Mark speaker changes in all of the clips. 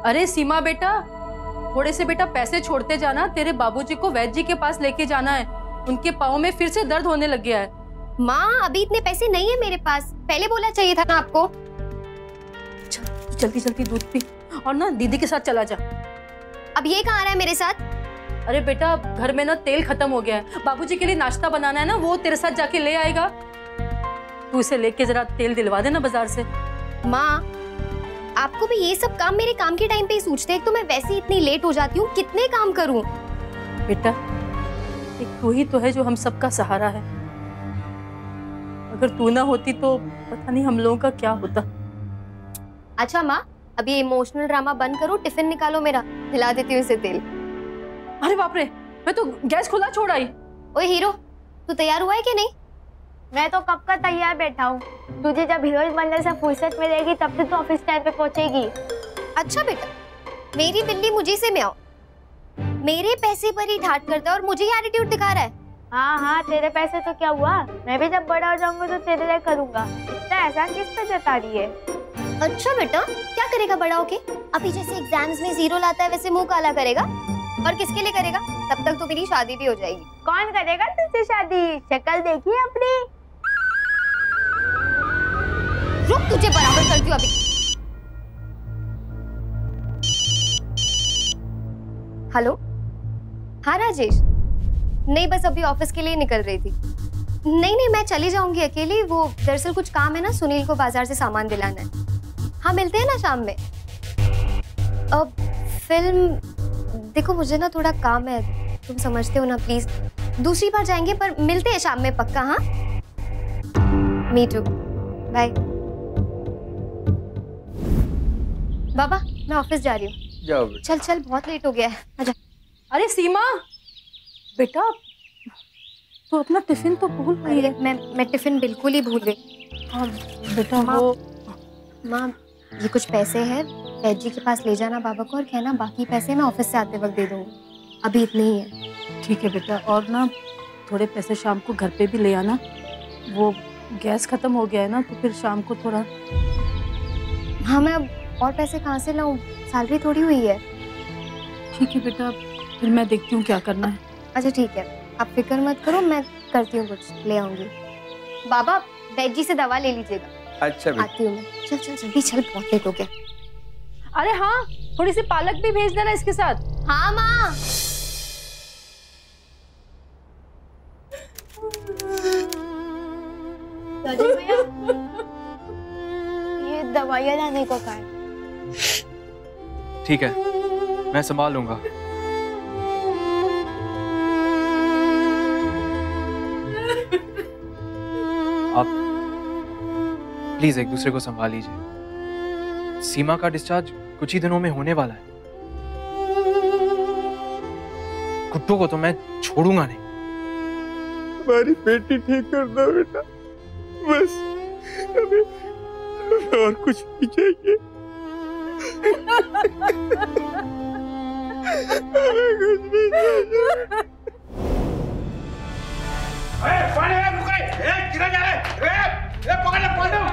Speaker 1: अरे सीमा बेटा, थोड़े से बेटा पैसे छोड़ते जाना। तेरे बाबूजी को वैद्य जी के पास लेके जाना है, उनके पाँव में फिर से दर्द होने लग गया है।
Speaker 2: माँ अभी इतने पैसे नहीं है मेरे पास, पहले बोला चाहिए था ना आपको।
Speaker 1: जल्दी जल्दी दूध पी और ना दीदी के साथ चला जा।
Speaker 2: अब ये कहाँ आ रहा है मेरे साथ?
Speaker 1: अरे बेटा घर में ना तेल खत्म हो गया है, बाबूजी के लिए नाश्ता बनाना है ना, वो तेरे साथ जाके ले आएगा। तू इसे लेके जरा तेल दिलवा देना बाजार से।
Speaker 2: माँ आपको भी ये सब काम मेरे काम के टाइम पे ही सूझते हैं, तो मैं वैसे ही इतनी लेट हो जाती हूँ, कितने काम करूँ?
Speaker 1: बेटा एक तू ही तो है जो हम सबका सहारा है, अगर तू ना होती तो पता नहीं हम लोगों का क्या होता।
Speaker 2: अच्छा माँ अभी इमोशनल ड्रामा बंद करो, टिफिन निकालो मेरा, हिला देती हूँ इसे तेल।
Speaker 1: अरे बाप रे, मैं तो गैस खुला छोड़ आई।
Speaker 2: ओए हीरो, तू तैयार हुआ है कि नहीं?
Speaker 3: मैं तो कब का तैयार बैठा हूँ, तुझे जब हीरोइन बनने से फुर्सत मिलेगी तब से तो ऑफिस टाइम पे पहुंचेगी।
Speaker 2: अच्छा बेटा, मेरी बिल्ली मुझे से में आओ, मेरे पैसे पर ही ठाट करता है और मुझे ही एटीट्यूड दिखा रहा है।
Speaker 3: हाँ हाँ तेरे पैसे तो क्या हुआ, मैं भी जब बड़ा हो जाऊंगा तो तेरे लिए करूंगा। इतना एहसान किस पे जता रही है?
Speaker 2: अच्छा बेटा, क्या करेगा बड़ा होके? अभी जैसे एग्जाम्स में 0 लाता है वैसे मुंह काला करेगा। और किसके लिए करेगा? तब तक तो मेरी शादी भी हो जाएगी।
Speaker 3: कौन करेगा तुझसे शादी? शक्ल देखी अपनी?
Speaker 2: रुक, तुझे बराबर करती हूँ अभी। हेलो, हाँ राजेश। नहीं बस अभी ऑफिस के लिए निकल रही थी। नहीं मैं चली जाऊंगी अकेली, वो दरअसल कुछ काम है ना, सुनील को बाजार से सामान दिलाना है। हाँ मिलते हैं ना शाम में। अब फिल्म देखो, मुझे ना थोड़ा काम है, तुम समझते हो ना, प्लीज दूसरी बार जाएंगे, पर मिलते हैं शाम में पक्का। हाँ मी टू, बाय। बाबा मैं ऑफिस जा रही हूँ।
Speaker 4: जाओ
Speaker 2: चल चल, बहुत लेट हो गया है, आजा।
Speaker 1: अरे सीमा बेटा, तो अपना टिफिन तो भूल गई है।
Speaker 2: मैं टिफिन बिल्कुल ही भूल गई।
Speaker 1: हाँ बेटा,
Speaker 2: माँ ये कुछ पैसे हैं, वैद्य जी के पास ले जाना बाबा को, और कहना बाकी पैसे मैं ऑफिस से आते वक्त दे दूंगी, अभी इतने ही है।
Speaker 1: ठीक है बेटा, और ना थोड़े पैसे शाम को घर पे भी ले आना, वो गैस खत्म हो गया है ना, तो फिर शाम को थोड़ा।
Speaker 2: हाँ मैं अब और पैसे कहाँ से लाऊं, सैलरी थोड़ी हुई है।
Speaker 1: ठीक है बेटा, फिर मैं देखती हूँ क्या करना है।
Speaker 2: अच्छा ठीक है, आप फिक्र मत करो, मैं करती हूँ, कुछ ले आऊंगी। बाबा वैद्य जी से दवा ले लीजिएगा।
Speaker 4: अच्छा
Speaker 2: आती हूँ मैं। चल चल जल्दी चल, बहुत लेट हो गया।
Speaker 1: अरे हाँ, थोड़ी सी पालक भी भेज देना इसके साथ।
Speaker 2: हाँ माँ।
Speaker 3: ये दवाइयाँ लाने को कहा है।
Speaker 5: ठीक है, मैं संभाल लूंगा। आप प्लीज एक दूसरे को संभाल लीजिए। सीमा का डिस्चार्ज कुछ ही दिनों में होने वाला है। कुत्तों को तो मैं छोड़ूंगा नहीं।
Speaker 4: हमारी बेटी ठीक कर दो बेटा, बस हमें और कुछ नहीं चाहिए। हमें कुछ नहीं चाहिए।
Speaker 6: किधर जा रहे? पकड़ ले, पकड़ लो।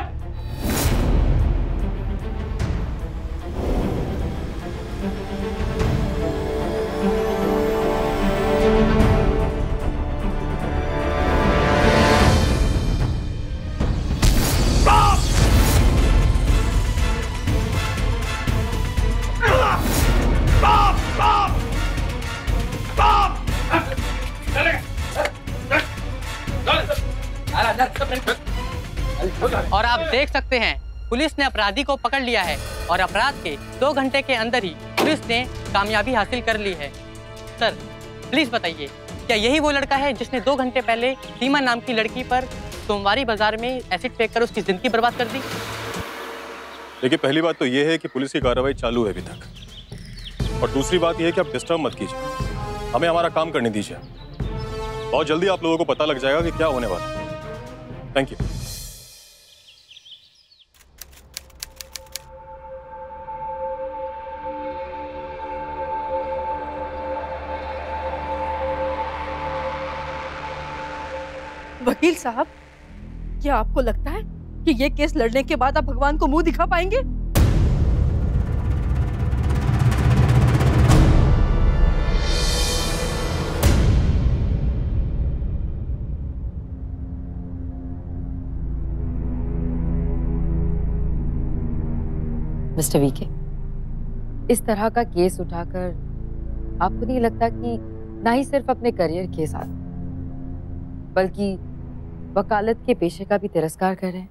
Speaker 7: और आप देख सकते हैं पुलिस ने अपराधी को पकड़ लिया है और अपराध के 2 घंटे के अंदर ही पुलिस ने कामयाबी हासिल कर ली है। सर प्लीज बताइए, क्या यही वो लड़का है जिसने 2 घंटे पहले सीमा नाम की लड़की पर सोमवारी बाजार में एसिड फेंक कर उसकी जिंदगी बर्बाद कर दी?
Speaker 8: देखिए, पहली बात तो ये है कि पुलिस की कार्रवाई चालू है अभी तक, और दूसरी बात ये है कि आप डिस्टर्ब मत कीजिए, हमें हमारा काम करने दीजिए। बहुत जल्दी आप लोगों को पता लग जाएगा कि क्या होने वाला है। Thank you.
Speaker 1: वकील साहब, क्या आपको लगता है कि ये केस लड़ने के बाद आप भगवान को मुंह दिखा पाएंगे?
Speaker 9: मिस्टर वीके, इस तरह का केस उठाकर आपको नहीं लगता कि ना ही सिर्फ अपने करियर के साथ बल्कि वकालत के पेशे का भी तिरस्कार कर रहे हैं?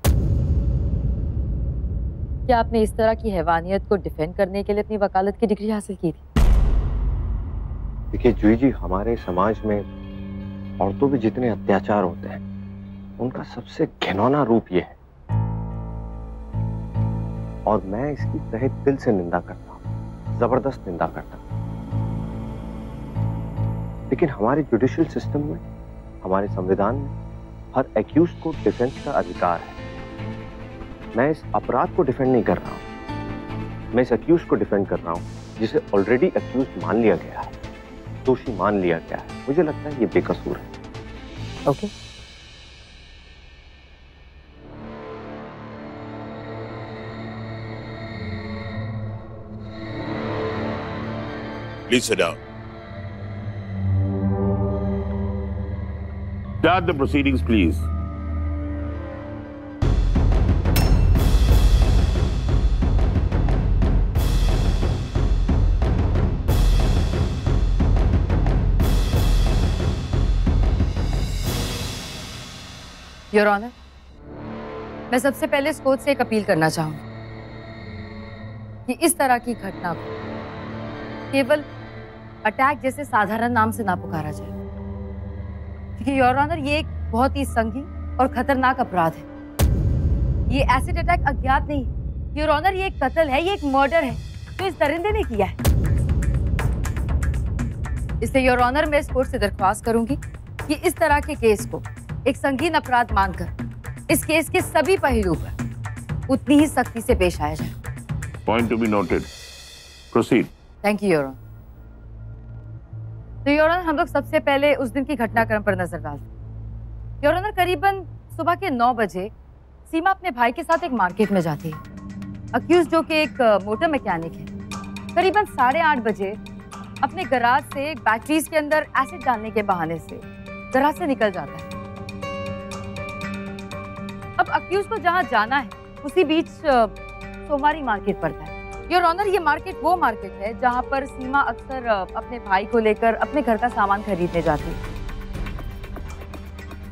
Speaker 9: क्या आपने इस तरह की हैवानियत को डिफेंड करने के लिए अपनी वकालत की डिग्री हासिल की थी?
Speaker 10: देखिए जूही जी, हमारे समाज में औरतों पे जितने अत्याचार होते हैं उनका सबसे घिनौना रूप ये है, और मैं इसकी तहे दिल से निंदा करता हूं, जबरदस्त निंदा करता हूं। लेकिन हमारे जुडिशियल सिस्टम में, हमारे संविधान में हर एक्यूज को डिफेंस का अधिकार है। मैं इस अपराध को डिफेंड नहीं कर रहा हूं, मैं इस एक्यूज को डिफेंड कर रहा हूं जिसे ऑलरेडी एक्यूज मान लिया गया है, दोषी मान लिया गया है। मुझे लगता है ये बेकसूर है।
Speaker 9: Okay.
Speaker 11: Please sit down.
Speaker 12: Start the proceedings, please.
Speaker 9: Your honour, मैं सबसे पहले इस कोर्ट से एक अपील करना चाहूंगी कि इस तरह की घटना को केवल अटैक जैसे साधारण नाम से ना पुकारा जाए, क्योंकि योर ऑनर ये एक बहुत ही संगीन और खतरनाक अपराध है। ये एसिड अटैक अज्ञात नहीं है योर ऑनर, ये एक कत्ल है, ये एक मर्डर है जो इस दरिंदे ने किया है। इसलिए योर ऑनर, मैं इस कोर्ट से दरख्वास्त करूंगी कि इस तरह के केस को एक संगीन अपराध मानकर इस केस के सभी पहलू पर उतनी ही सख्ती से पेश आया जाए।
Speaker 12: Point to be noted. Proceed.
Speaker 9: Thank you your honour. तो योर ऑनर, हम लोग सबसे पहले उस दिन की घटनाक्रम पर नजर डालते हैं। योर ऑनर, करीबन सुबह के 9 बजे सीमा अपने भाई के साथ एक मार्केट में जाती है। अक्यूज जो कि एक मोटर मैकेनिक है, करीबन 8:30 बजे अपने गराज से बैटरीज के अंदर एसिड डालने के बहाने से गराज से निकल जाता है। अब अक्यूज को जहां जाना है उसी बीच सोमारी मार्केट पड़ता है। योर ऑनर, ये मार्केट वो मार्केट है जहां पर सीमा अक्सर अपने भाई को लेकर अपने घर का सामान खरीदने जाती है।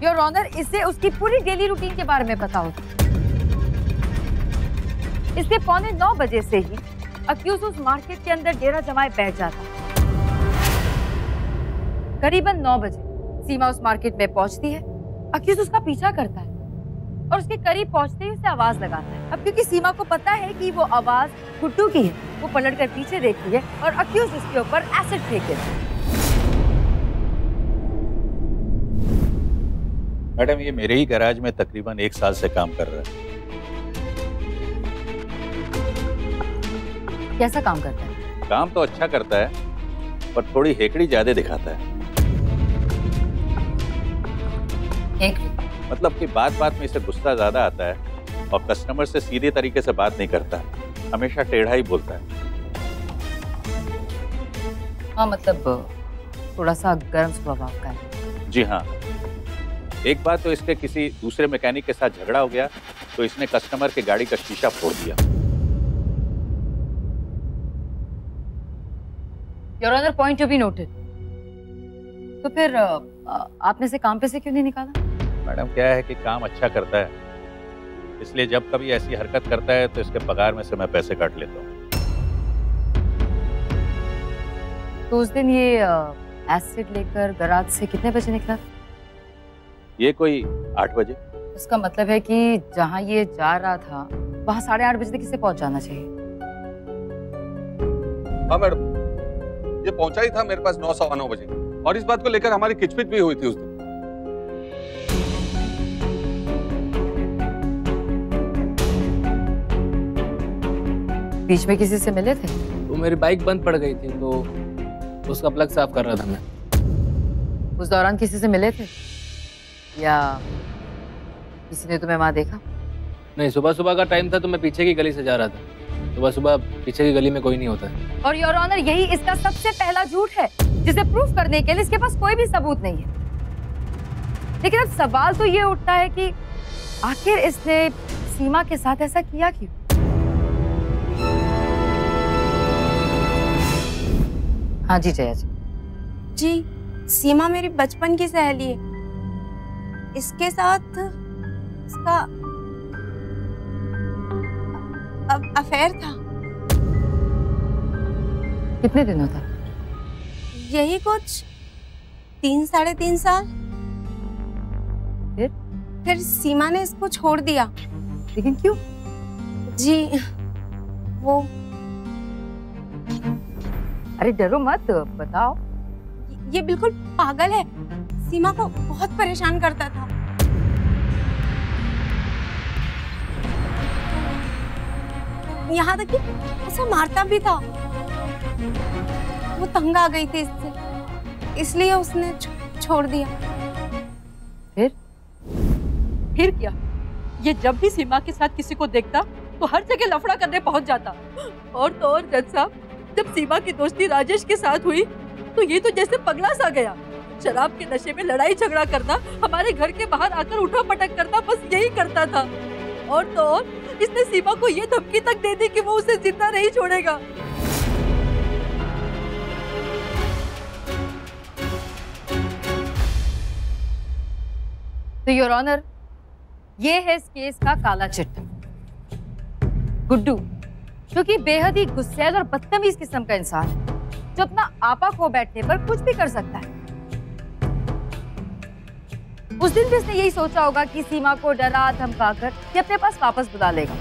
Speaker 9: योर ऑनर, इससे उसकी पूरी डेली रूटीन के बारे में पता होता है। इसलिए 8:45 बजे से ही अक्यूज उस मार्केट के अंदर डेरा जमाए बैठ जाता है। करीबन 9 बजे सीमा उस मार्केट में पहुंचती है। अक्यूज उसका पीछा करता है और उसके करीब पहुंचते ही उसे आवाज लगाता है। अब क्योंकि सीमा को पता है कि वो आवाज गुड्डू की है, वो पलटकर पीछे देखती है और अक्यूज उसके ऊपर एसिड फेंक देता है।
Speaker 13: मैडम, ये मेरे ही गैराज में तकरीबन 1 साल से काम कर रहा है।
Speaker 9: कैसा काम करता है?
Speaker 13: काम तो अच्छा करता है, पर थोड़ी हेकड़ी ज्यादा दिखाता है। मतलब कि बात बात में इसे गुस्सा ज्यादा आता है और कस्टमर से सीधे तरीके से बात नहीं करता, हमेशा टेढ़ा ही बोलता है।
Speaker 9: हाँ, मतलब थोड़ा सा गर्म स्वभाव का है।
Speaker 13: जी हाँ। एक बार तो इसके किसी दूसरे मैकेनिक के साथ झगड़ा हो गया तो इसने कस्टमर की गाड़ी का शीशा फोड़ दिया।
Speaker 9: Your honour, point to be noted. तो फिर आपने से काम पे से क्यों नहीं निकाला?
Speaker 13: मैडम, क्या है कि काम अच्छा करता है, इसलिए जब कभी ऐसी हरकत करता है तो इसके पगार में से मैं पैसे काट लेता हूँ।
Speaker 9: तो उस दिन ये एसिड लेकर गराज से कितने बजे निकला?
Speaker 13: ये कोई 8 बजे।
Speaker 9: उसका मतलब है कि जहाँ ये जा रहा था वहाँ 8:30 बजे तक इसे पहुँच जाना चाहिए।
Speaker 11: हाँ मैडम, ये पहुंचा ही था मेरे पास 9 सवा 9 बजे, और इस बात को लेकर हमारी खिचपिच भी हुई थी उस दिन।
Speaker 9: बीच में किसी से मिले थे?
Speaker 14: तो मेरी बाइक बंद पड़ गई थी तो उसका प्लग साफ कर रहा था मैं।
Speaker 9: उस दौरान किसी से मिले थे या किसी ने तुम्हें वहां देखा?
Speaker 14: नहीं, सुबह सुबह का टाइम था तो मैं पीछे की गली से जा रहा था। सुबह सुबह पीछे की गली में कोई नहीं होता है।
Speaker 9: और योर ऑनर, यही इसका सबसे पहला झूठ है जिसे प्रूफ करने के लिए इसके पास कोई भी सबूत नहीं है। लेकिन अब सवाल तो ये उठता है कि आखिर इसने सीमा के साथ ऐसा किया क्यों? हाँ जी जया जी।
Speaker 15: जी, सीमा मेरी बचपन की सहेली है। इसके साथ इसका अफेयर था।
Speaker 9: कितने दिनों तक?
Speaker 15: यही कुछ 3-3.5 साल। फिर सीमा ने इसको छोड़ दिया।
Speaker 9: लेकिन क्यों?
Speaker 15: जी वो,
Speaker 9: अरे डरो मत, बताओ।
Speaker 15: ये बिल्कुल पागल है, सीमा को बहुत परेशान करता था। यहाँ तक कि उसे मारता भी था। वो तंग आ गई थी इससे, इसलिए उसने छोड़ दिया।
Speaker 1: फिर क्या? ये जब भी सीमा के साथ किसी को देखता तो हर जगह लफड़ा करने पहुंच जाता। और तो और जज साहब, जब सीमा की दोस्ती राजेश के साथ हुई तो ये तो जैसे पगला सा गया। शराब के नशे में लड़ाई झगड़ा करना, हमारे घर के बाहर आकर उठा पटक करना, बस यही करता था। और तो और इसने सीमा को ये धमकी तक दे दी कि वो उसे जिंदा नहीं छोड़ेगा।
Speaker 9: तो योर ऑनर, ये है इस केस का काला चिट्ठा। गुड्डू, जो कि बेहद ही गुस्सैल और बदतमीज किस्म का इंसान है, जो अपना आपा खो बैठने पर कुछ भी कर सकता है। उस दिन भी इसने यही सोचा होगा कि सीमा को डरा धमकाकर ये अपने पास वापस बुला लेगा,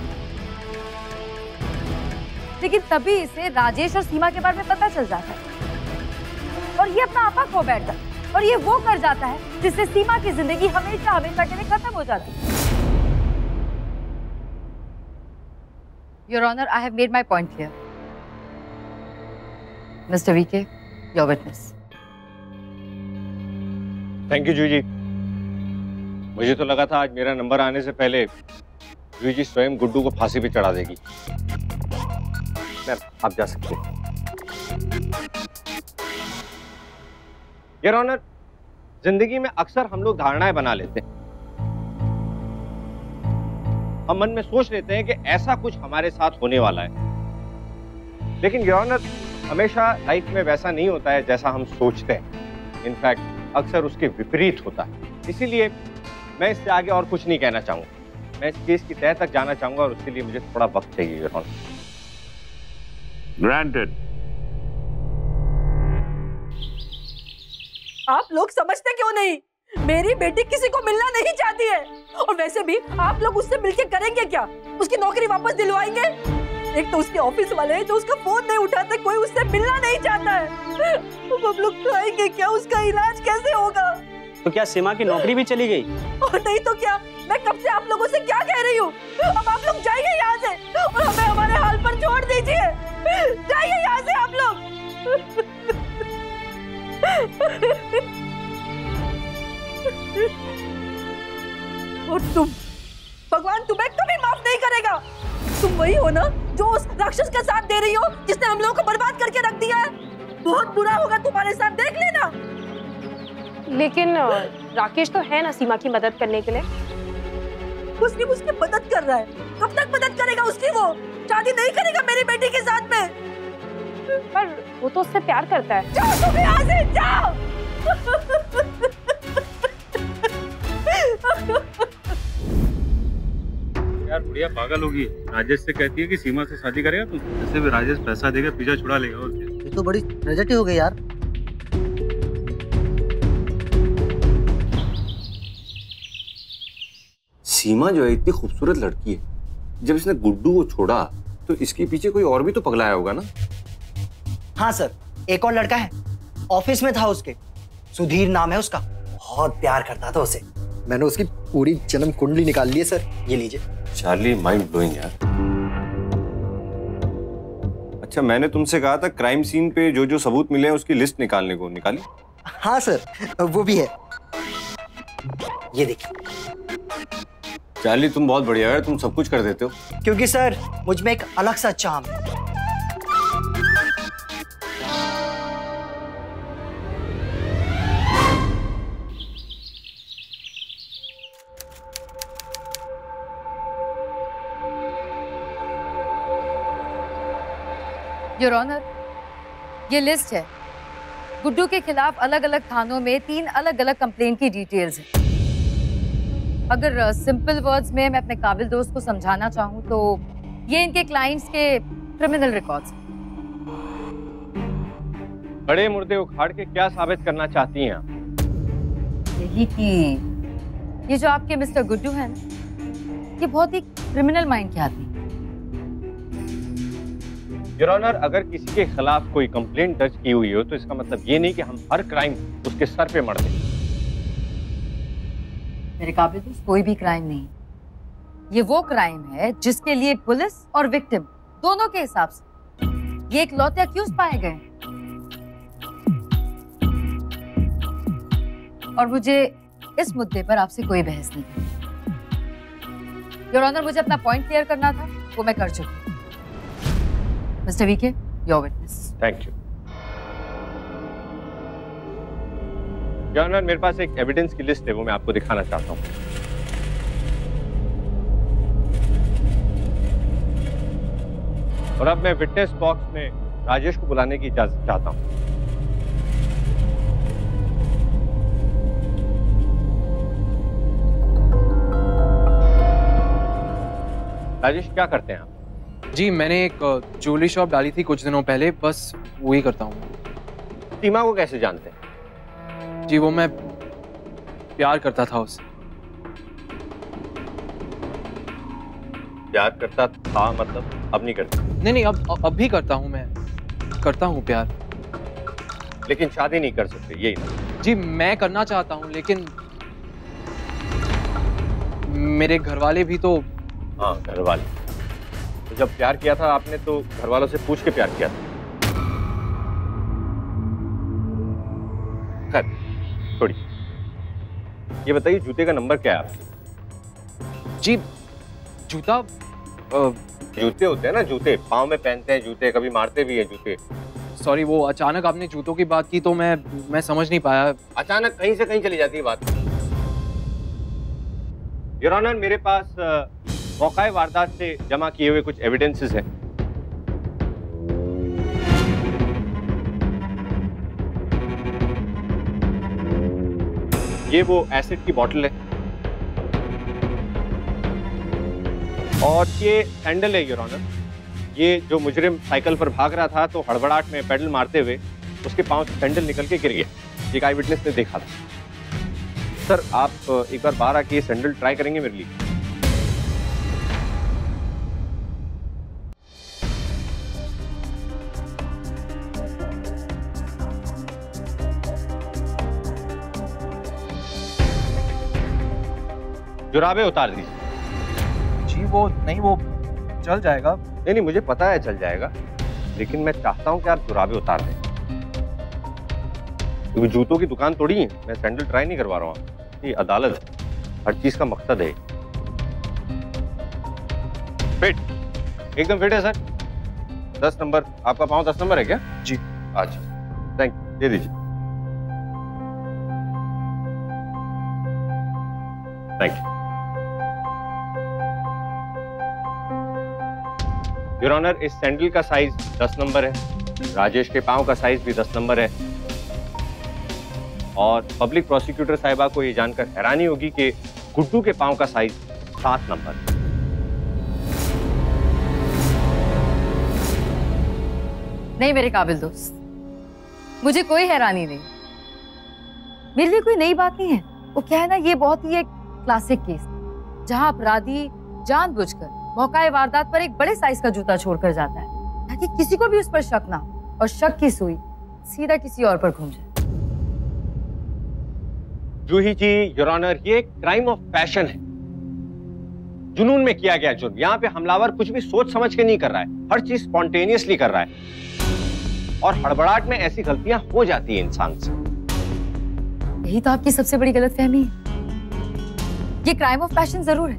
Speaker 9: लेकिन तभी इसे राजेश और सीमा के बारे में पता चल जाता है और ये अपना आपा खो बैठता है। और ये वो कर जाता है जिससे सीमा की जिंदगी हमेशा हमेशा के लिए खत्म हो जाती है। Your honour, I have made my point clear. Mister VK, your witness.
Speaker 10: Thank you Juhi ji. मुझे तो लगा था आज मेरा नंबर आने से पहले जूही जी स्वयं गुड्डू को फांसी पे चढ़ा देगी। मैम, आप जा सकते हैं। योर ऑनर, जिंदगी में अक्सर हम लोग धारणाएं बना लेते हैं। हम मन में सोच लेते हैं कि ऐसा कुछ हमारे साथ होने वाला है, लेकिन योर ऑनर, हमेशा लाइफ में वैसा नहीं होता है जैसा हम सोचते हैं। इनफैक्ट अक्सर उसके विपरीत होता है। इसीलिए मैं इससे आगे और कुछ नहीं कहना चाहूंगा। मैं इस केस की तह तक जाना चाहूंगा और उसके लिए मुझे थोड़ा वक्त चाहिए योर ऑनर।
Speaker 12: ग्रांटेड।
Speaker 1: आप लोग समझते क्यों नहीं? मेरी बेटी किसी को मिलना नहीं चाहती है, और वैसे भी आप लोग उससे मिलके करेंगे क्या? उसकी नौकरी वापस दिलवाएंगे? एक तो उसके ऑफिस वाले हैं जो उसका फोन नहीं उठाते, कोई उससे मिलना नहीं चाहता है। अब हम लोग खाएंगे क्या? उसका इलाज कैसे होगा?
Speaker 16: तो क्या सीमा की नौकरी भी चली गई?
Speaker 1: और नहीं तो क्या, मैं कब से आप लोगों से क्या कह रही हूँ? अब आप लोग जाइए यहाँ से और हमें हमारे हाल पर छोड़ दीजिए। जाइए यहाँ से आप लोग। और तुम, भगवान तुम्हें कभी माफ नहीं करेगा। तुम वही हो ना जो उस राक्षस का साथ दे रही हो जिसने हम लोगों को बर्बाद करके रख दिया है। बहुत बुरा होगा तुम्हारे साथ, देख लेना।
Speaker 17: लेकिन राकेश तो है ना सीमा की मदद करने के लिए।
Speaker 1: उसकी उसकी मदद कर रहा है, कब तक मदद करेगा उसकी? वो शादी नहीं करेगा मेरी बेटी के साथ में।
Speaker 17: पर वो तो उससे प्यार करता है।
Speaker 1: जाओ तुम यहाँ से, जाओ।
Speaker 18: यार बुढ़िया पागल होगी, राजेश से कहती है कि सीमा से शादी करेगा तो जैसे भी राजेश पैसा देगा पीछा छुड़ा लेगा। और क्या,
Speaker 19: ये तो बड़ी ट्रेजेडी हो गई यार।
Speaker 10: सीमा जो है इतनी खूबसूरत लड़की है, जब इसने गुड्डू को छोड़ा तो इसके पीछे कोई और भी तो पगलाया होगा ना?
Speaker 19: हाँ सर, एक और लड़का है, ऑफिस में था उसके, सुधीर नाम है उसका। बहुत प्यार करता था उसे। मैंने उसकी पूरी जन्म कुंडली निकाल ली है सर, ये लीजिए।
Speaker 10: चार्ली, माइंड ब्लोइंग यार। अच्छा, मैंने तुमसे कहा था क्राइम सीन पे जो जो सबूत मिले हैं उसकी लिस्ट निकालने को, निकाली?
Speaker 19: हाँ सर, वो भी है, ये देखिए।
Speaker 10: चार्ली, तुम बहुत बढ़िया है, तुम सब कुछ कर देते हो।
Speaker 19: क्योंकि सर मुझ में एक अलग सा चार्म है।
Speaker 9: योर ऑनर, ये लिस्ट है गुड्डू के खिलाफ अलग अलग थानों में 3 अलग अलग कंप्लेंट की डिटेल्स हैं। अगर सिंपल वर्ड्स में मैं अपने काबिल दोस्त को समझाना चाहूँ तो ये इनके क्लाइंट्स के क्रिमिनल रिकॉर्ड्स।
Speaker 10: बड़े मुर्दे उखाड़ के क्या साबित करना चाहती हैं आप?
Speaker 9: यही कि ये जो आपके मिस्टर गुड्डू हैं ना, ये बहुत ही क्रिमिनल माइंड के आदमी।
Speaker 10: योर ऑनर, अगर किसी के खिलाफ कोई कंप्लेंट दर्ज की हुई हो तो इसका मतलब ये नहीं कि हम हर क्राइम उसके सर पे मर दें।
Speaker 9: मेरे काबिल दोस्त, कोई भी क्राइम नहीं, ये वो क्राइम है जिसके लिए पुलिस और विक्टिम दोनों के हिसाब से ये एक लौते अक्यूज पाए गए। और मुझे इस मुद्दे पर आपसे कोई बहस नहीं करनी। योर ऑनर, मुझे अपना पॉइंट क्लियर करना था, वो मैं कर चुकी हूँ। Mister VK, your witness.
Speaker 10: Thank you. Your honour, मेरे पास एक एविडेंस की लिस्ट है, वो मैं आपको दिखाना चाहता हूँ। और अब मैं विटनेस बॉक्स में राजेश को बुलाने की इजाजत चाहता हूँ। राजेश, क्या करते हैं आप?
Speaker 5: जी, मैंने एक ज्वेलरी शॉप डाली थी कुछ दिनों पहले, बस वही करता हूँ।
Speaker 10: सीमा को कैसे जानते हैं?
Speaker 5: जी, वो मैं प्यार करता था उससे।
Speaker 10: प्यार करता था मतलब अब नहीं करता?
Speaker 5: नहीं, अब भी करता हूँ, मैं करता हूँ प्यार।
Speaker 10: लेकिन शादी नहीं कर सकते, यही ना?
Speaker 5: जी, मैं करना चाहता हूँ, लेकिन मेरे घर वाले भी तो।
Speaker 10: हाँ, घर वाले। तो जब प्यार किया था आपने तो घर वालों से पूछ के प्यार किया था। खैर, थोड़ी ये बताइए, जूते का नंबर क्या है आपके?
Speaker 5: जी, जूता
Speaker 10: जूते होते हैं ना, जूते पाँव में पहनते हैं, जूते कभी मारते भी हैं जूते।
Speaker 5: सॉरी, वो अचानक आपने जूतों की बात की तो मैं समझ नहीं पाया।
Speaker 10: अचानक कहीं से कहीं चली जाती है बात। योर ऑनर, मेरे पास मौकाए वारदात से जमा किए हुए कुछ एविडेंसेस हैं। ये वो एसिड की बोतल है और ये सैंडल है योर ऑनर। ये जो मुजरिम साइकिल पर भाग रहा था तो हड़बड़ाहट में पेडल मारते हुए उसके पांव से सैंडल निकल के गिर गया। एक आई विटनेस ने देखा था। सर, आप एक बार बाहर आके ये सैंडल ट्राई करेंगे मेरे लिए? जुराबे उतार दीजिए।
Speaker 5: जी, वो नहीं, वो चल जाएगा।
Speaker 10: नहीं, मुझे पता है चल जाएगा, लेकिन मैं चाहता हूं कि आप जुराबे उतार दें। क्योंकि जूतों की दुकान तोड़ी है, मैं सैंडल ट्राई नहीं करवा रहा हूँ। ये अदालत है, हर चीज का मकसद है। फिट, एकदम फिट है सर। 10 नंबर, आपका पाँव 10 नंबर है क्या?
Speaker 5: जी।
Speaker 10: अच्छा, थैंक यू, दे दीजिए। Thank you. योर ऑनर, इस सैंडल का साइज 10 नंबर है, राजेश के पांव का साइज भी 10 नंबर है। और पब्लिक प्रोसिक्यूटर साहिबा को ये जानकर हैरानी होगी कि गुड्डू के पांव का साइज 7 नंबर है।
Speaker 9: नहीं मेरे काबिल दोस्त, मुझे कोई हैरानी नहीं, मेरे लिए कोई नई बात नहीं है। वो क्या है ना, ये बहुत ही एक क्लासिक केस जहां अपराधी जानबूझकर मौकाए वारदात पर एक बड़े साइज का जूता छोड़कर जाता है ताकि किसी को भी उस पर शक ना हो और शक की सुई सीधा किसी और पर घूम जाए।
Speaker 10: जूही जी, योर ऑनर, ये एक क्राइम ऑफ पैशन है, जुनून में किया गया जुर्म। यहाँ पे हमलावर कुछ भी सोच समझ के नहीं कर रहा है, हर चीज स्पॉन्टेनियसली कर रहा है और हड़बड़ाहट में ऐसी गलतियां हो जाती है इंसान से।
Speaker 9: यही तो आपकी सबसे बड़ी गलतफहमी है। ये क्राइम ऑफ पैशन जरूर है,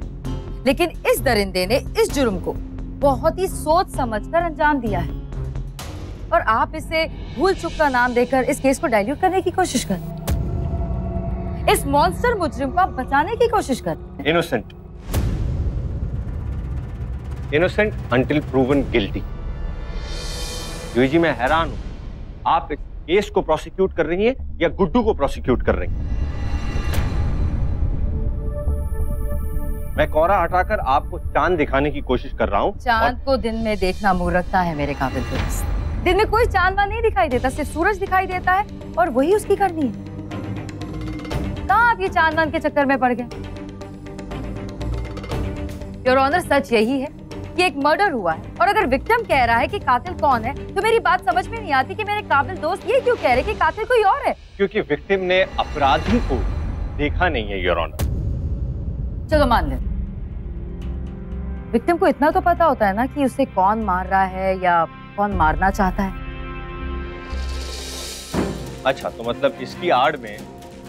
Speaker 9: लेकिन इस दरिंदे ने इस जुर्म को बहुत ही सोच समझकर अंजाम दिया है और आप इसे भूल चूक का नाम देकर इस केस को डाइल्यूट करने की कोशिश कर, इस मॉन्स्टर मुजरिम को बचाने की कोशिश कर।
Speaker 10: Innocent, innocent until proven guilty. जी, मैं हैरान हूं, आप इस केस को प्रोसिक्यूट कर रही हैं या गुड्डू को प्रोसिक्यूट कर रही हैं? मैं कोहरा हटाकर आपको चांद दिखाने की कोशिश कर रहा हूँ।
Speaker 9: चांद को दिन में देखना मूर्खता है मेरे काबिल दोस्त। दिन में कोई चांद नहीं दिखाई देता, सिर्फ सूरज दिखाई देता है और वही उसकी करनी है। कहाँ आप ये चांदमान के चक्कर में पड़ गए? योर ऑनर, सच यही है कि एक मर्डर हुआ है और अगर विक्टिम कह रहा है कि कातिल कौन है तो मेरी बात समझ में नहीं आती कि मेरे काबिल दोस्त ये क्यों कह रहे कि कातिल कोई और है।
Speaker 10: क्योंकि विक्टिम ने अपराधी को देखा नहीं है योर ऑनर।
Speaker 9: चलो मान ले, विक्टिम को इतना तो पता होता है ना कि उसे कौन मार रहा है या कौन मारना चाहता है।
Speaker 10: अच्छा, तो मतलब इसकी आड़ में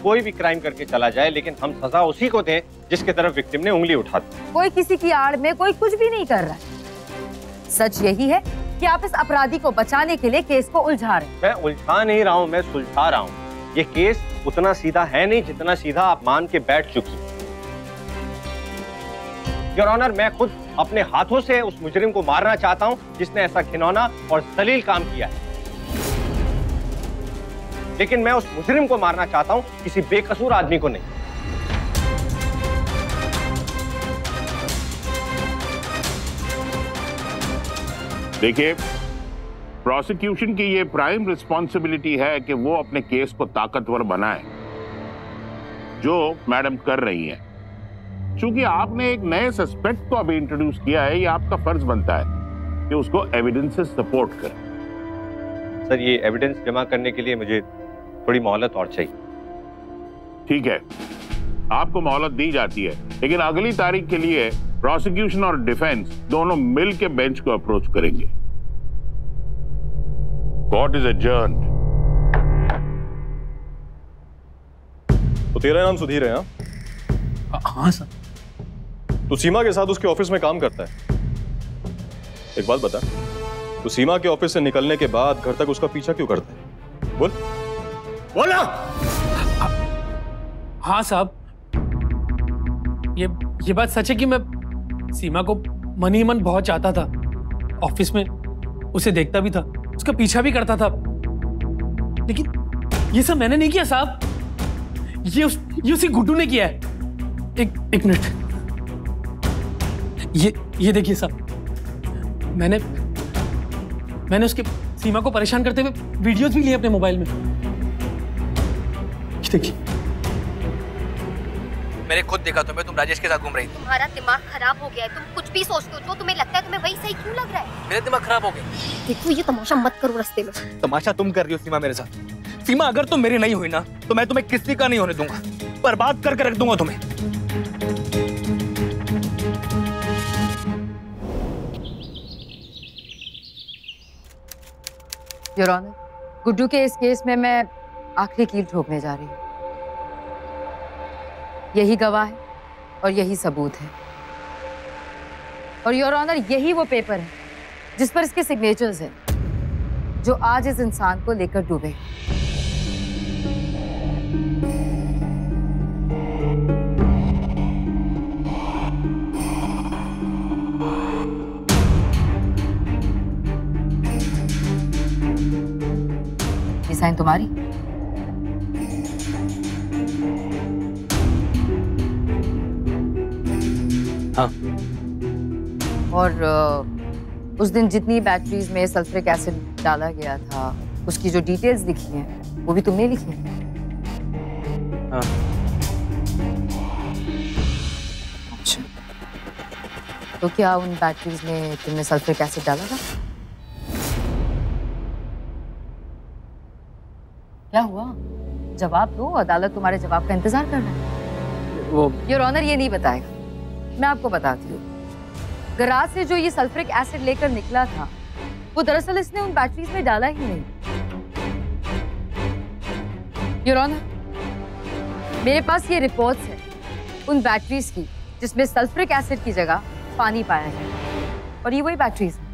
Speaker 10: कोई भी क्राइम करके चला जाए लेकिन हम सजा उसी को दें जिसके तरफ विक्टिम ने उंगली उठा दी।
Speaker 9: कोई किसी की आड़ में कोई कुछ भी नहीं कर रहा है। सच यही है कि आप इस अपराधी को बचाने के लिए केस को उलझा रहे हैं।
Speaker 10: मैं उलझा नहीं रहा हूं, मैं सुलझा रहा हूं। ये केस उतना सीधा है नहीं जितना सीधा आप मान के बैठ चुकी। योर ऑनर, मैं खुद अपने हाथों से उस मुजरिम को मारना चाहता हूं जिसने ऐसा घिनौना और जलील काम किया है, लेकिन मैं उस मुजरिम को मारना चाहता हूं, किसी बेकसूर आदमी को नहीं।
Speaker 12: देखिए, प्रोसिक्यूशन की ये प्राइम रिस्पॉन्सिबिलिटी है कि वो अपने केस को ताकतवर बनाए, जो मैडम कर रही हैं। चूंकि आपने एक नए सस्पेक्ट को अभी इंट्रोड्यूस किया है, ये आपका फर्ज बनता है कि उसको एविडेंस से सपोर्ट करें।
Speaker 10: सर, ये एविडेंस जमा करने के लिए मुझे थोड़ी मोहलत और चाहिए।
Speaker 12: ठीक है, आपको मोहलत दी जाती है, लेकिन अगली तारीख के लिए प्रोसिक्यूशन और डिफेंस दोनों मिल के बेंच को अप्रोच करेंगे। Court is adjourned.
Speaker 8: तो तेरा नाम सुधीर है?
Speaker 14: हाँ सर।
Speaker 8: तू सीमा के साथ उसके ऑफिस में काम करता है। एक बात बता, तू सीमा के ऑफिस से निकलने के बाद घर तक उसका पीछा क्यों करता है? बोल बोला।
Speaker 14: हाँ साहब, ये बात सच है कि मैं सीमा को मन ही मन बहुत चाहता था। ऑफिस में उसे देखता भी था, उसका पीछा भी करता था, लेकिन ये सब मैंने नहीं किया साहब। ये उसी गुड्डू ने किया है। एक मिनट, ये देखिए साहब, मैंने उसके सीमा को परेशान करते हुए वीडियोस भी लिए अपने मोबाइल में। देखिए,
Speaker 5: मैंने खुद देखा तुम्हें, तुम राजेश के साथ घूम रही थी।
Speaker 2: तुम्हारा दिमाग खराब हो गया है, तुम कुछ भी सोचते हो जो तुम्हें लगता है तुम्हें वही सही क्यों लग रहा है?
Speaker 5: मेरा दिमाग खराब हो गया।
Speaker 2: देखो, ये तमाशा मत करो रास्ते में।
Speaker 5: तमाशा तुम कर रही हो सीमा मेरे साथ। सीमा, अगर तुम मेरी नहीं हुई ना तो मैं तुम्हें किसी का नहीं होने दूंगा, बर्बाद करके रख दूंगा तुम्हें।
Speaker 9: योर ऑनर, गुड्डू के इस केस में मैं आखिरी कील ठोकने जा रही हूँ। यही गवाह है और यही सबूत है, और योर ऑनर, यही वो पेपर है जिस पर इसके सिग्नेचर्स हैं, जो आज इस इंसान को लेकर डूबे। ये साइन तुम्हारी?
Speaker 5: हाँ।
Speaker 9: और उस दिन जितनी बैटरीज में सल्फ्यूरिक एसिड डाला गया था, उसकी जो डिटेल्स लिखी हैं, वो भी तुमने लिखी हैं?
Speaker 5: हाँ।
Speaker 9: अच्छा, तो क्या उन बैटरीज में तुमने सल्फ्यूरिक एसिड डाला था? क्या हुआ? जवाब दो, अदालत तुम्हारे जवाब का इंतजार कर रहा है।
Speaker 5: वो
Speaker 9: योर ऑनर ये नहीं बताएगा, मैं आपको बताती हूँ। गराज से जो ये सल्फ्यूरिक एसिड लेकर निकला था, वो दरअसल इसने उन बैटरीज में डाला ही नहीं। योर ऑनर, मेरे पास ये रिपोर्ट्स हैं उन बैटरीज की जिसमें सल्फ्यूरिक एसिड की जगह पानी पाया है, और ये वही बैटरीज हैं।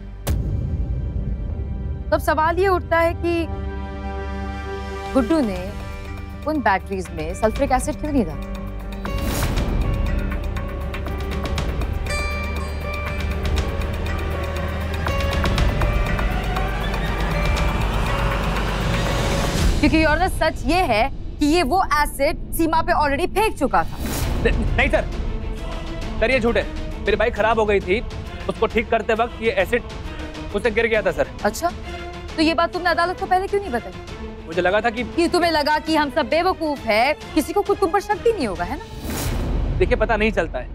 Speaker 9: तो अब सवाल ये उठता है कि गुड्डू ने उन बैटरीज में सल्फ्यूरिक एसिड क्यों नहीं डाला? क्योंकि योर ऑनर सच ये है कि ये वो एसिड सीमा पे ऑलरेडी फेंक चुका था।
Speaker 14: नहीं सर, ये झूठ है। मेरी बाइक खराब हो गई थी, उसको ठीक करते वक्त ये एसिड उससे गिर गया था सर।
Speaker 9: अच्छा, तो ये बात तुमने अदालत को पहले क्यों नहीं बताई?
Speaker 14: मुझे लगा था कि
Speaker 9: तुम्हें लगा कि हम सब बेवकूफ है, किसी को खुद तुम पर शक भी नहीं होगा, है ना?
Speaker 14: देखिए पता नहीं चलता है,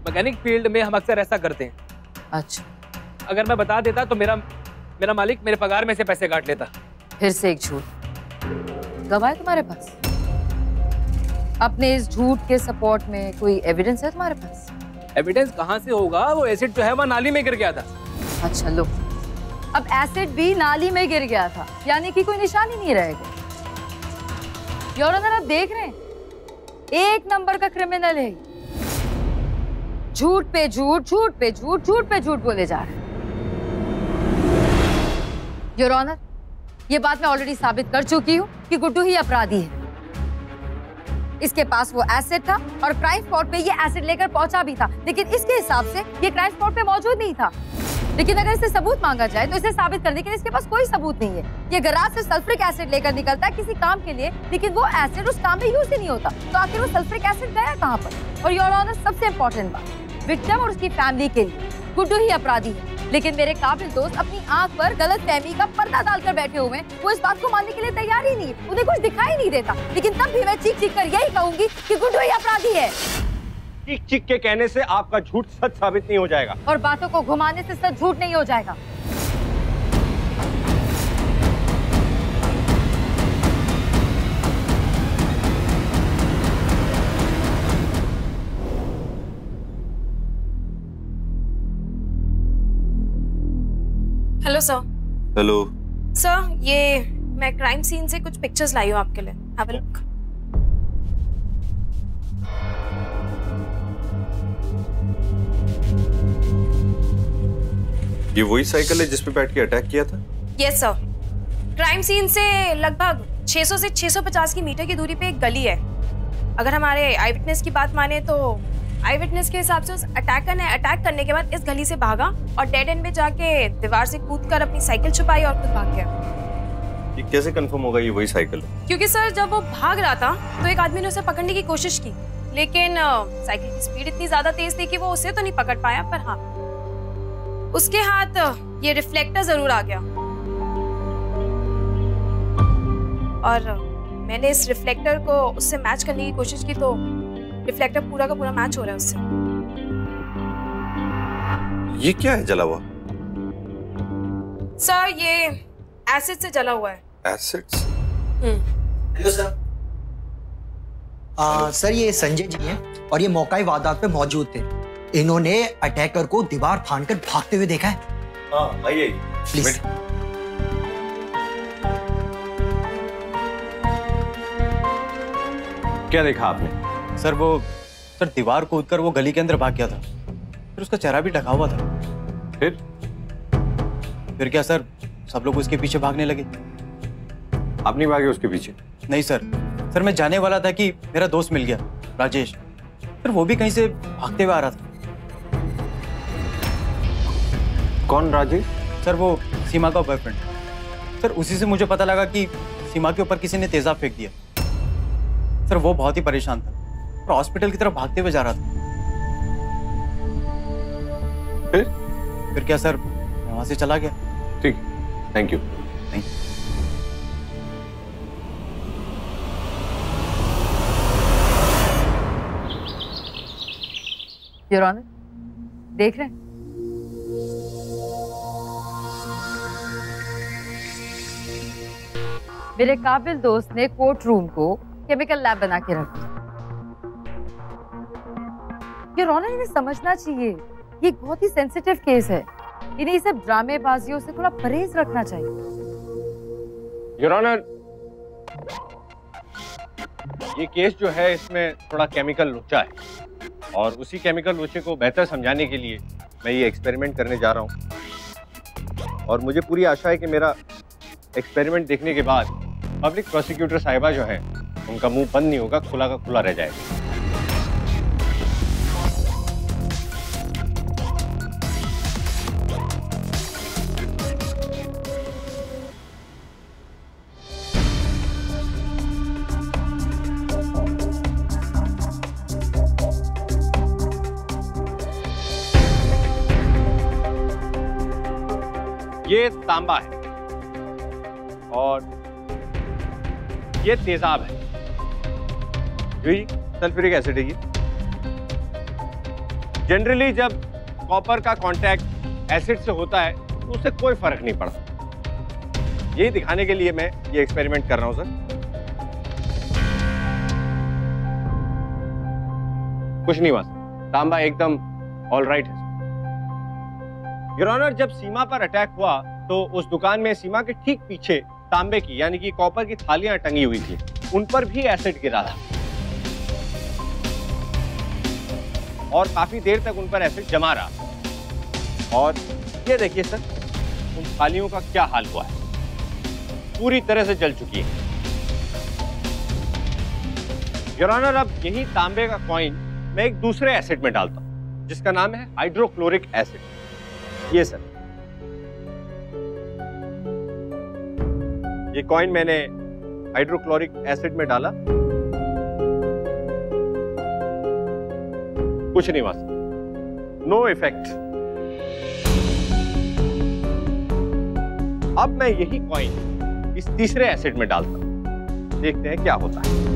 Speaker 14: मैकेनिक फील्ड में हम अक्सर ऐसा करते हैं।
Speaker 9: अच्छा,
Speaker 14: अगर मैं बता देता तो मेरा मालिक मेरे पगार में से पैसे काट लेता।
Speaker 9: फिर से एक झूठ। गवाह है तुम्हारे पास? अपने इस झूठ के सपोर्ट में कोई एविडेंस है तुम्हारे पास?
Speaker 14: एविडेंस कहाँ से होगा? वो एसिड जो है वह नाली में गिर गया था।
Speaker 9: अच्छा लो, अब एसिड भी नाली में गिर गया था, यानी कि कोई निशान ही नहीं रहेगा। योर ऑनर, आप देख रहे हैं, एक नंबर का क्रिमिनल है। झूठ पे झूठ, झूठ पे झूठ, झूठ पे झूठ बोले जा रहे हैं। योर ऑनर, ये बात मैं ऑलरेडी साबित कर चुकी हूँ कि गुड्डू ही अपराधी है। इसके पास वो एसिड था और क्राइम स्पॉट पे ये एसिड लेकर पहुंचा भी था, लेकिन इसके हिसाब से ये क्राइम स्पॉट पे मौजूद नहीं था। लेकिन अगर इससे सबूत मांगा जाए तो इसे साबित करने के लिए इसके पास कोई सबूत नहीं है। ये गराज से सल्फ्रिक एसिड लेकर निकलता है किसी काम के लिए, लेकिन वो एसिड उस काम में यूज ही नहीं होता, तो आखिर वो सल्फ्रिक एसिड गया कहाँ पर? और योर ऑनर, सबसे इम्पोर्टेंट बात, विक्टिम और उसकी फैमिली के लिए गुड्डू ही अपराधी है, लेकिन मेरे काबिल दोस्त अपनी आंख पर गलतफहमी का पर्दा डालकर बैठे हुए हैं। वो इस बात को मानने के लिए तैयार ही नहीं है, उन्हें कुछ दिखाई नहीं देता, लेकिन तब भी मैं चीख चीख कर यही कहूंगी कि गुड्डू ही अपराधी है।
Speaker 10: चीख चीख के कहने से आपका झूठ सच साबित नहीं हो जाएगा,
Speaker 9: और बातों को घुमाने से सच झूठ नहीं हो जाएगा।
Speaker 15: Hello sir.
Speaker 8: हेलो
Speaker 15: सर, ये मैं क्राइम सीन से कुछ पिक्चर्स लाई हूँ आपके लिए, हैव अ लुक।
Speaker 8: ये वही साइकिल है जिस पे बैठ के अटैक किया था?
Speaker 15: Yes sir. क्राइम सीन से लगभग 600 से 650 की मीटर की दूरी पे एक गली है। अगर हमारे आई विटनेस की बात माने तो आई विटनेस के हिसाब से उस अटैकर ने अटैक करने के बाद इस गली से भागा और डेड एंड में जाके दीवार से कूदकर अपनी साइकिल छुपाई और खुद भाग गया।
Speaker 8: ये कैसे कंफर्म होगा ये वही साइकिल है?
Speaker 15: क्योंकि सर जब वो भाग रहा था तो एक आदमी ने उसे पकड़ने की कोशिश की, लेकिन साइकिल की स्पीड इतनी ज्यादा तेज थी कि वो उसे तो नहीं पकड़ पाया, पर हाँ उसके हाथ ये रिफ्लेक्टर जरूर आ गया और मैंने इस रिफ्लेक्टर को उससे मैच करने की कोशिश की तो रिफ्लेक्टर पूरा का पूरा मैच हो रहा है उससे।
Speaker 8: ये क्या है जला हुआ?
Speaker 15: सर ये एसिड से जला हुआ है।
Speaker 8: एसिड?
Speaker 19: Hello sir. सर ये संजय जी हैं और ये मौकाई वारदात पे मौजूद थे। इन्होंने अटैकर को दीवार फाड़कर भागते हुए देखा है।
Speaker 8: हाँ आइए
Speaker 19: प्लीज।
Speaker 10: क्या देखा आपने?
Speaker 5: सर दीवार कूदकर वो गली के अंदर भाग गया था, फिर उसका चेहरा भी ढका हुआ था। फिर क्या सर, सब लोग उसके पीछे भागने लगे।
Speaker 10: आप नहीं भागे उसके पीछे?
Speaker 5: नहीं सर मैं जाने वाला था कि मेरा दोस्त मिल गया राजेश, फिर वो भी कहीं से भागते हुए आ रहा था।
Speaker 10: कौन राजेश?
Speaker 5: सर वो सीमा का बॉयफ्रेंड। सर उसी से मुझे पता लगा कि सीमा के ऊपर किसी ने तेजाब फेंक दिया। सर वो बहुत ही परेशान था और हॉस्पिटल की तरफ भागते हुए जा रहा था। फिर क्या सर, मैं वहां से चला गया।
Speaker 10: ठीक, थैंक यू।
Speaker 5: नहीं
Speaker 9: योर ऑनर, देख रहे हैं मेरे काबिल दोस्त ने कोर्ट रूम को केमिकल लैब बना के रखा। योर ऑनर, इन्हें समझना चाहिए ये एक बहुत ही सेंसिटिव केस है, इन्हें सब ड्रामेबाजियों से थोड़ा परहेज रखना चाहिए।
Speaker 10: योर ऑनर, ये केस जो है इसमें थोड़ा केमिकल लोचा है और उसी केमिकल लोचे को बेहतर समझाने के लिए मैं ये एक्सपेरिमेंट करने जा रहा हूँ और मुझे पूरी आशा है कि मेरा एक्सपेरिमेंट देखने के बाद पब्लिक प्रोसिक्यूटर साहिबा जो है उनका मुंह बंद नहीं होगा, खुला का खुला रह जाएगा।
Speaker 20: ये तांबा है और ये तेजाब है। जी सल्फ्यूरिक एसिड है ये। जनरली जब कॉपर का कांटेक्ट एसिड से होता है तो उससे कोई फर्क नहीं पड़ता। यही दिखाने के लिए मैं ये एक्सपेरिमेंट कर रहा हूं सर। कुछ नहीं हुआ, तांबा एकदम ऑल राइट है। योर ऑनर, जब सीमा पर अटैक हुआ तो उस दुकान में सीमा के ठीक पीछे तांबे की यानी कि कॉपर की थालियां टंगी हुई थी, उन पर भी एसिड गिरा था और काफी देर तक उन पर एसिड जमा रहा। और ये देखिए सर, उन थालियों का क्या हाल हुआ है, पूरी तरह से जल चुकी है। योर ऑनर, अब यही तांबे का कॉइन मैं एक दूसरे एसिड में डालता हूं जिसका नाम है हाइड्रोक्लोरिक एसिड। ये सर, ये कॉइन मैंने हाइड्रोक्लोरिक एसिड में डाला, कुछ नहीं हुआ, नो इफेक्ट। अब मैं यही कॉइन इस तीसरे एसिड में डालता हूं, देखते हैं क्या होता है।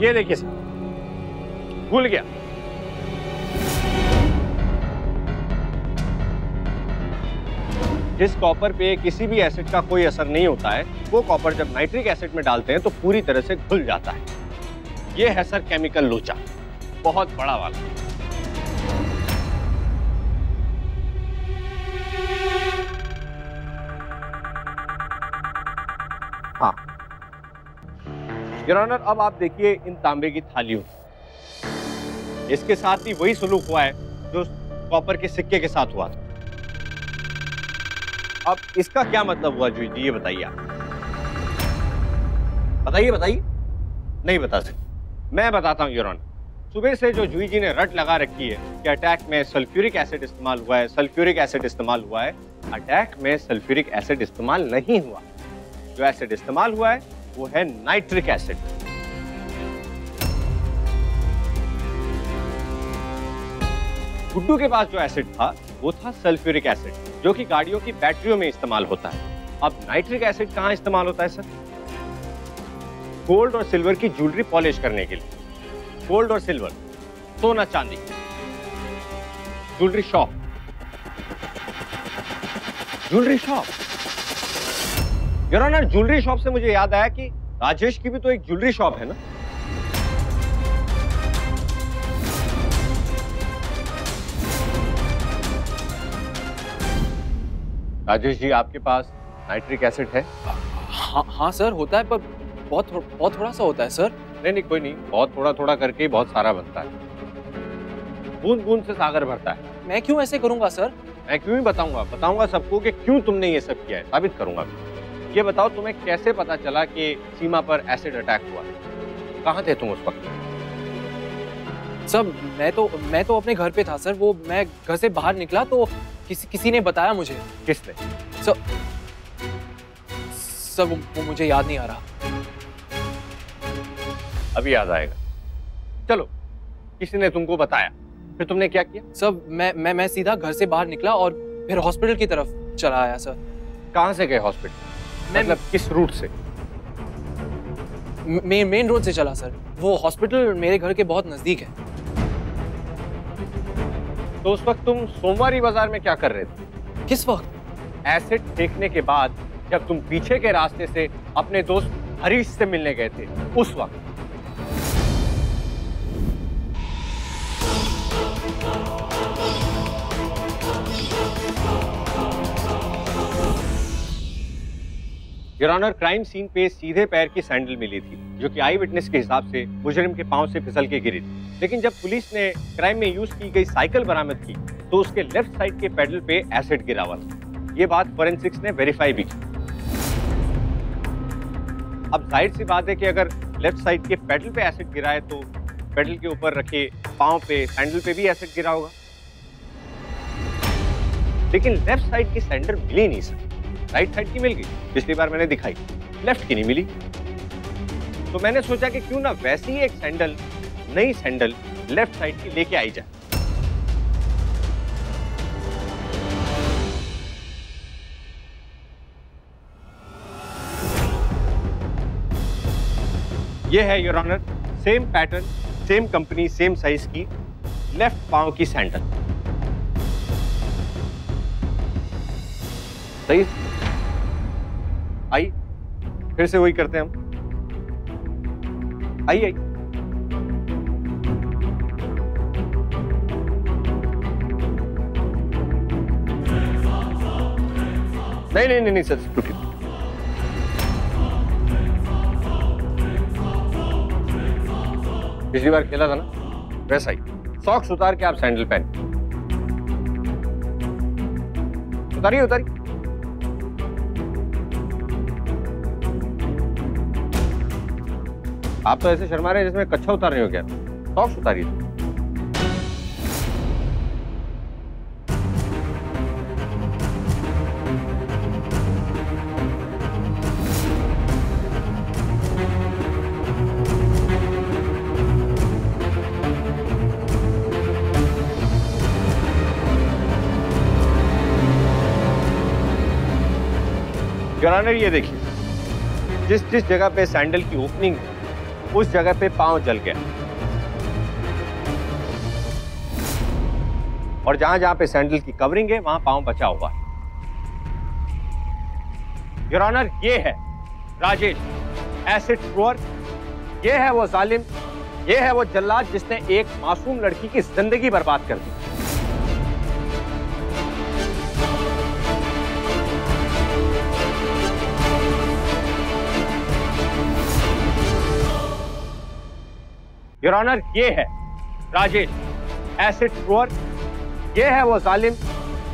Speaker 20: ये देखिए सर, भूल गया। जिस कॉपर पे किसी भी एसिड का कोई असर नहीं होता है, वो कॉपर जब नाइट्रिक एसिड में डालते हैं तो पूरी तरह से घुल जाता है। ये है सर केमिकल लोचा, बहुत बड़ा वाला। हाँ योर ऑनर, अब आप देखिए इन तांबे की थालियों, इसके साथ भी वही सलूक हुआ है जो कॉपर के सिक्के के साथ हुआ था। अब इसका क्या मतलब हुआ जी, ये बताइए आप। बताइए। नहीं बता सकते, मैं बताता हूँ योर ऑनर। सुबह से जो जूही जी ने रट लगा रखी है कि अटैक में सल्फ्यूरिक एसिड इस्तेमाल हुआ है, सल्फ्यूरिक एसिड इस्तेमाल हुआ है, अटैक में सल्फ्यूरिक एसिड इस्तेमाल नहीं हुआ। जो एसिड इस्तेमाल हुआ है वो है नाइट्रिक एसिड। गुड्डू के पास जो एसिड था वो था सल्फ्यूरिक एसिड, जो कि गाड़ियों की बैटरियों में इस्तेमाल होता है। अब नाइट्रिक एसिड कहां इस्तेमाल होता है सर? गोल्ड और सिल्वर की ज्वेलरी पॉलिश करने के लिए। गोल्ड और सिल्वर, सोना चांदी, jewellery shop. Your honour, jewellery shop से मुझे याद आया कि राजेश की भी तो एक ज्वेलरी शॉप है ना। राजेश जी, आपके पास नाइट्रिक एसिड है?
Speaker 21: हाँ सर, होता है, पर बहुत थोड़ा सा होता है सर।
Speaker 20: नहीं कोई नहीं, बहुत थोड़ा करके बहुत सारा बनता है। बूंद बूंद से सागर भरता है।
Speaker 21: मैं क्यों ऐसे करूंगा सर?
Speaker 20: मैं क्यों ही बताऊंगा सबको कि क्यों तुमने ये सब किया है, साबित करूंगा। ये बताओ, तुम्हें कैसे पता चला कि सीमा पर एसिड अटैक हुआ? कहाँ थे तुम उस वक्त?
Speaker 21: सर मैं तो अपने घर पे था सर। वो मैं घर से बाहर निकला तो किसी ने बताया मुझे।
Speaker 20: किसने?
Speaker 21: सर वो मुझे याद नहीं आ रहा।
Speaker 20: अभी याद आएगा। चलो, किसी ने तुमको बताया, फिर तुमने क्या किया?
Speaker 21: सर मैं सीधा घर से बाहर निकला और फिर हॉस्पिटल की तरफ चला आया सर।
Speaker 20: कहाँ से गए हॉस्पिटल? मतलब किस रूट से?
Speaker 21: मेन रोड से चला सर। वो हॉस्पिटल मेरे घर के बहुत नजदीक है।
Speaker 20: तो उस वक्त तुम सोमवारी बाजार में क्या कर रहे थे?
Speaker 21: किस वक्त?
Speaker 20: एसिड फेंकने के बाद जब तुम पीछे के रास्ते से अपने दोस्त हरीश से मिलने गए थे, उस वक्त। योर ऑनर, क्राइम सीन पे सीधे पैर की सैंडल मिली थी, जो कि आई विटनेस के हिसाब से मुजरिम के पांव से फिसल के गिरी थी। लेकिन जब पुलिस ने क्राइम में यूज की गई साइकिल बरामद की तो उसके लेफ्ट साइड के पेडल पे एसिड गिरा हुआ था। ये बात फोरेंसिक्स ने वेरीफाई भी की। अब जाहिर सी बात है कि अगर लेफ्ट साइड के पेडल पे एसिड गिरा है तो पेडल के ऊपर रखे पांव पे, सैंडल पे भी एसिड गिरा होगा। लेकिन लेफ्ट साइड की सैंडल मिली नहीं सर। राइट साइड की मिल गई, पिछली बार मैंने दिखाई, लेफ्ट की नहीं मिली। तो मैंने सोचा कि क्यों ना वैसी एक सैंडल, नई सैंडल लेफ्ट साइड की लेके आई जाए। ये है your honour, same pattern, same company, same size की लेफ्ट पांव की सैंडल। सही, आई फिर से वही करते हैं हम। आई आई नहीं सर, रुकिए। पिछली बार खेला था ना, वैसा ही सॉक्स उतार के आप सैंडल पहन, उतारिए उतारिए। आप तो ऐसे शर्मा रहे हैं जिसमें कच्छा उतार रहे हो क्या? सॉक्स उतारिए। योर ऑनर, ये देखिए, जिस जिस जगह पे सैंडल की ओपनिंग है उस जगह पे पांव जल गया, और जहां जहां पे सैंडल की कवरिंग है वहां पांव बचा हुआ है। योर ऑनर, ये है राजेश, एसिड थ्रोअर। ये है वो जालिम, ये है वो जल्लाद जिसने एक मासूम लड़की की जिंदगी बर्बाद कर दी। योर ऑनर, ये है राजेश, एसिड थ्रोअर। ये है वो जालिम,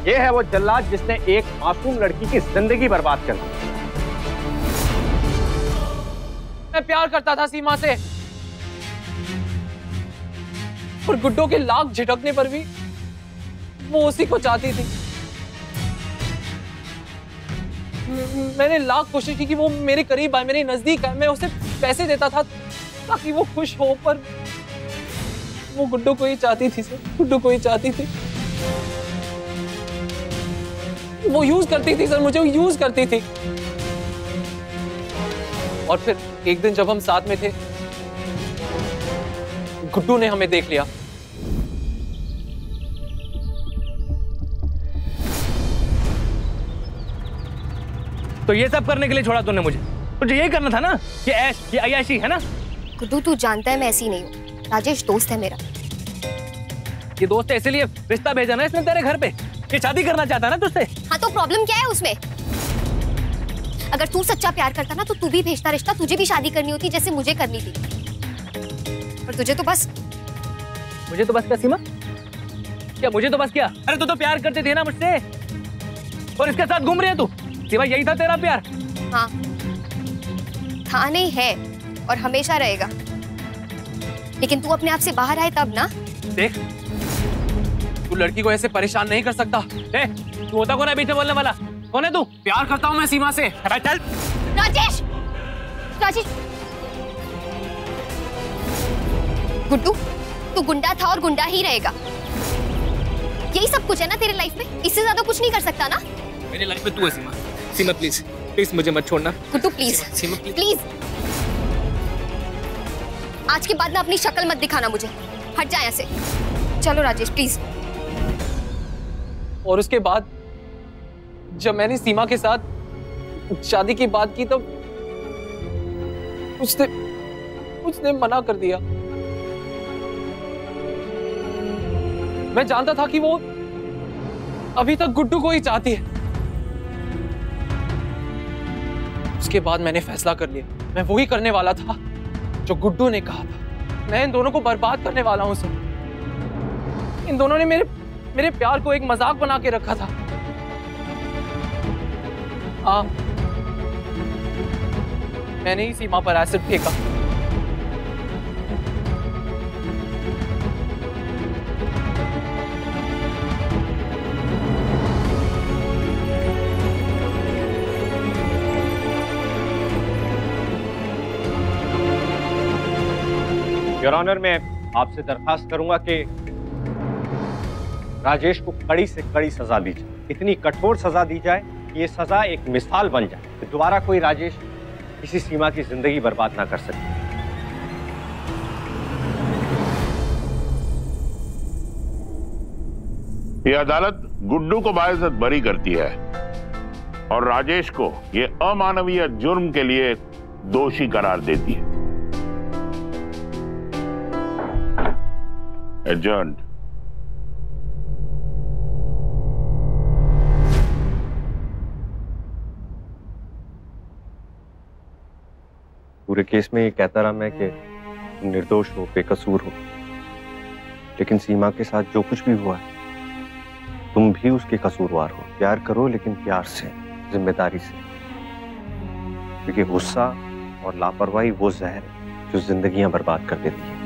Speaker 20: ये है वो जल्लाद जिसने एक मासूम लड़की की जिंदगी बर्बाद कर दी।
Speaker 21: मैं प्यार करता था सीमा से, और गुड्डो के लाख झिटकने पर भी वो उसी को चाहती थी। मैंने लाख कोशिश की कि वो मेरे करीब आए, मेरे नजदीक आए। मैं उसे पैसे देता था ताकि वो खुश हो, पर वो गुड्डो को ही चाहती थी सर, गुड्डो को ही चाहती थी। वो यूज करती थी सर, मुझे वो यूज करती थी। और फिर एक दिन जब हम साथ में थे, गुड्डू ने हमें देख लिया।
Speaker 3: तो ये सब करने के लिए छोड़ा तूने मुझे? तुझे यही करना था ना, ये ऐश, ये अय्याशी है ना?
Speaker 2: गुड्डू, तू जानता है मैं ऐसी नहीं हूँ। राजेश दोस्त है मेरा।
Speaker 3: ये दोस्त है इसीलिए रिश्ता भेजा ना इसने तेरे घर पे, ये शादी करना चाहता ना तुझसे।
Speaker 2: हाँ, तो प्रॉब्लम क्या है उसमें? अगर तू सच्चा प्यार करता ना तो तू भी भेजता रिश्ता, तुझे भी शादी करनी होती जैसे मुझे करनी थी। और तुझे तो बस।
Speaker 3: मुझे तो बस क्या सीमा? क्या मुझे तो बस क्या? अरे तू तो प्यार करती थी ना मुझसे, और इसके साथ घूम रही है तू। सीमा, यही था तेरा प्यार?
Speaker 2: हाँ, था नहीं है और हमेशा रहेगा। लेकिन तू अपने आप से बाहर आए तब ना।
Speaker 21: देख, तू लड़की को ऐसे परेशान नहीं कर सकता।
Speaker 3: तू होता कौन है बीच में बोलने वाला? कौन है तू?
Speaker 21: प्यार करता हूं मैं सीमा से।
Speaker 3: अरे चल।
Speaker 2: राजेश, राजेश, गुड्डू, तू गुंडा था और गुंडा ही रहेगा। यही सब कुछ है ना तेरे लाइफ में, इससे ज्यादा कुछ नहीं कर सकता ना।
Speaker 21: मेरी लाइफ में तू है सीमा। सीमा प्लीज, प्लीज मुझे मत छोड़ना।
Speaker 2: Guddu please,
Speaker 21: Seema please,
Speaker 2: please. आज के बाद ना अपनी शक्ल मत दिखाना मुझे, हट जा यहाँ से। चलो राजेश प्लीज।
Speaker 21: और उसके बाद जब मैंने सीमा के साथ शादी की बात की तब उसने मना कर दिया। मैं जानता था कि वो अभी तक गुड्डू को ही चाहती है। उसके बाद मैंने फैसला कर लिया, मैं वही करने वाला था जो गुड्डू ने कहा था। मैं इन दोनों को बर्बाद करने वाला हूं सर। इन दोनों ने मेरे प्यार को एक मजाक बना के रखा था। मैंने ही सीमा पर एसिड फेंका।
Speaker 20: योर ऑनर, मैं आपसे दरखास्त करूंगा कि राजेश को कड़ी से कड़ी सजा दी जाए, इतनी कठोर सजा दी जाए कि ये सजा एक मिसाल बन जाए कि दोबारा कोई राजेश किसी सीमा की जिंदगी बर्बाद ना कर सके।
Speaker 12: ये अदालत गुड्डू को बाइज्जत बरी करती है और राजेश को ये अमानवीय जुर्म के लिए दोषी करार देती है। एडजर्न्ड।
Speaker 10: पूरे केस में ये कहता रहा मैं कि तुम निर्दोष हो, बेकसूर हो, लेकिन सीमा के साथ जो कुछ भी हुआ है तुम भी उसके कसूरवार हो। प्यार करो लेकिन प्यार से, जिम्मेदारी से, क्योंकि गुस्सा और लापरवाही वो जहर है जो जिंदगियां बर्बाद कर देती है।